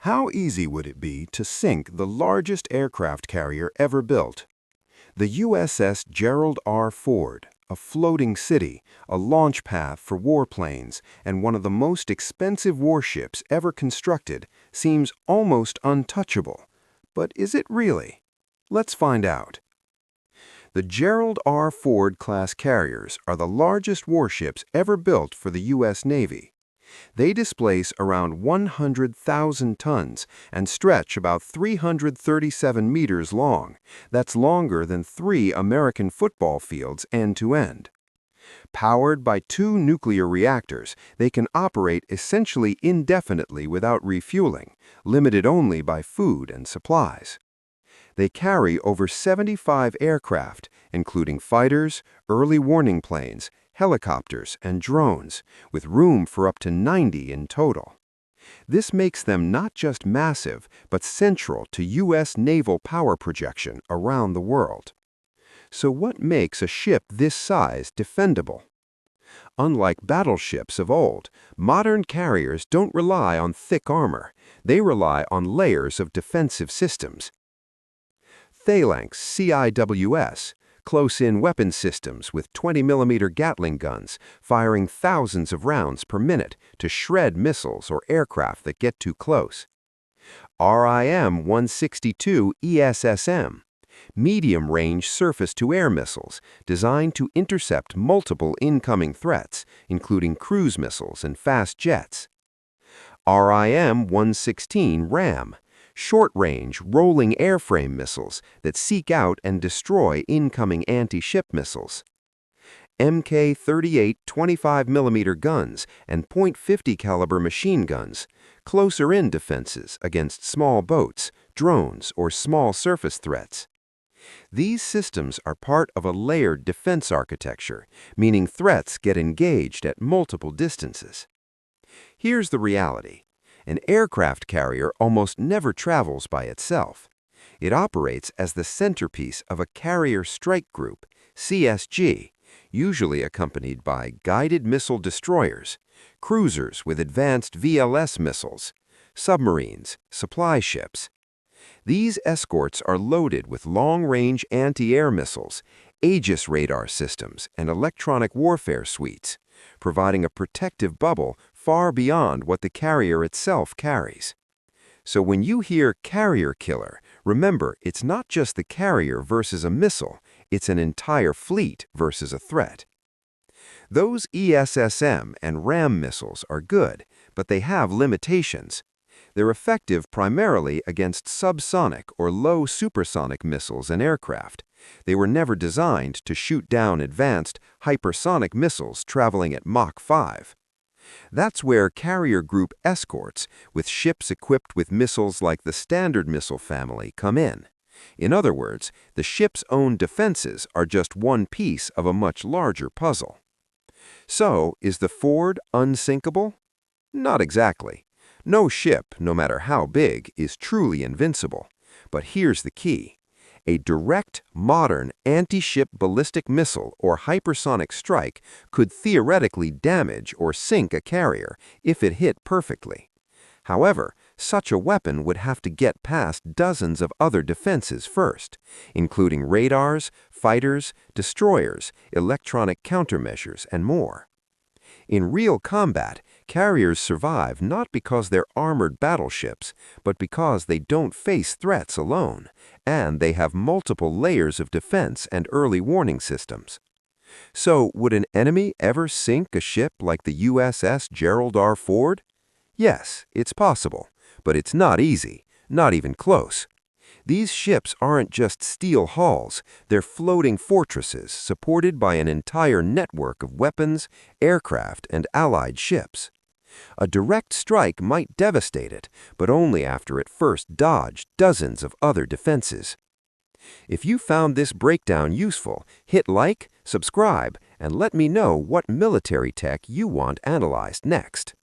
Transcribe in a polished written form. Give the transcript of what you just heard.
How easy would it be to sink the largest aircraft carrier ever built? The USS Gerald R. Ford, a floating city, a launch pad for warplanes, and one of the most expensive warships ever constructed, seems almost untouchable. But is it really? Let's find out. The Gerald R. Ford class carriers are the largest warships ever built for the U.S. Navy. They displace around 100,000 tons and stretch about 337 meters long. That's longer than 3 American football fields end to end. Powered by 2 nuclear reactors, they can operate essentially indefinitely without refueling, limited only by food and supplies. They carry over 75 aircraft, including fighters, early warning planes, helicopters, and drones, with room for up to 90 in total. This makes them not just massive, but central to U.S. naval power projection around the world. So what makes a ship this size defendable? Unlike battleships of old, modern carriers don't rely on thick armor. They rely on layers of defensive systems. Phalanx CIWS, close-in weapon systems with 20mm Gatling guns firing thousands of rounds per minute to shred missiles or aircraft that get too close. RIM-162 ESSM, medium-range surface-to-air missiles designed to intercept multiple incoming threats, including cruise missiles and fast jets. RIM-116 RAM, short-range, rolling airframe missiles that seek out and destroy incoming anti-ship missiles. Mk-38 25mm guns and .50 caliber machine guns, closer-in defenses against small boats, drones, or small surface threats. These systems are part of a layered defense architecture, meaning threats get engaged at multiple distances. Here's the reality. An aircraft carrier almost never travels by itself. It operates as the centerpiece of a carrier strike group, CSG, usually accompanied by guided missile destroyers, cruisers with advanced VLS missiles, submarines, supply ships. These escorts are loaded with long-range anti-air missiles, Aegis radar systems, and electronic warfare suites, providing a protective bubble far beyond what the carrier itself carries. So when you hear carrier killer, remember it's not just the carrier versus a missile, it's an entire fleet versus a threat. Those ESSM and RAM missiles are good, but they have limitations. They're effective primarily against subsonic or low supersonic missiles and aircraft. They were never designed to shoot down advanced hypersonic missiles traveling at Mach 5. That's where carrier group escorts, with ships equipped with missiles like the Standard Missile family, come in. In other words, the ship's own defenses are just one piece of a much larger puzzle. So, is the Ford unsinkable? Not exactly. No ship, no matter how big, is truly invincible. But here's the key. A direct, modern, anti-ship ballistic missile or hypersonic strike could theoretically damage or sink a carrier if it hit perfectly. However, such a weapon would have to get past dozens of other defenses first, including radars, fighters, destroyers, electronic countermeasures, and more. In real combat, carriers survive not because they're armored battleships, but because they don't face threats alone, and they have multiple layers of defense and early warning systems. So, would an enemy ever sink a ship like the USS Gerald R. Ford? Yes, it's possible, but it's not easy, not even close. These ships aren't just steel hulls, they're floating fortresses supported by an entire network of weapons, aircraft, and allied ships. A direct strike might devastate it, but only after it first dodged dozens of other defenses. If you found this breakdown useful, hit like, subscribe, and let me know what military tech you want analyzed next.